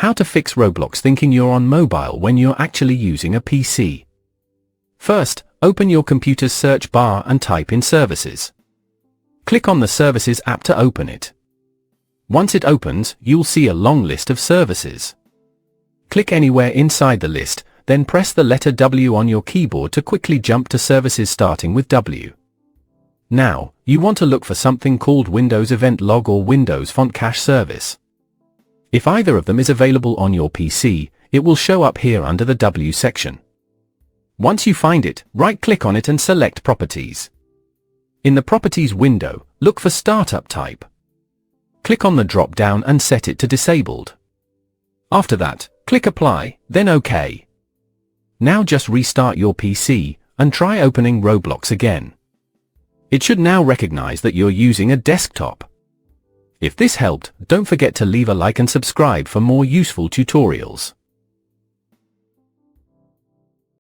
How to fix Roblox thinking you're on mobile when you're actually using a PC. First, open your computer's search bar and type in Services. Click on the Services app to open it. Once it opens, you'll see a long list of services. Click anywhere inside the list, then press the letter W on your keyboard to quickly jump to services starting with W. Now, you want to look for something called Windows Event Log or Windows Font Cache Service. If either of them is available on your PC, it will show up here under the W section. Once you find it, right-click on it and select Properties. In the Properties window, look for Startup Type. Click on the drop-down and set it to Disabled. After that, click Apply, then OK. Now just restart your PC and try opening Roblox again. It should now recognize that you're using a desktop. If this helped, don't forget to leave a like and subscribe for more useful tutorials.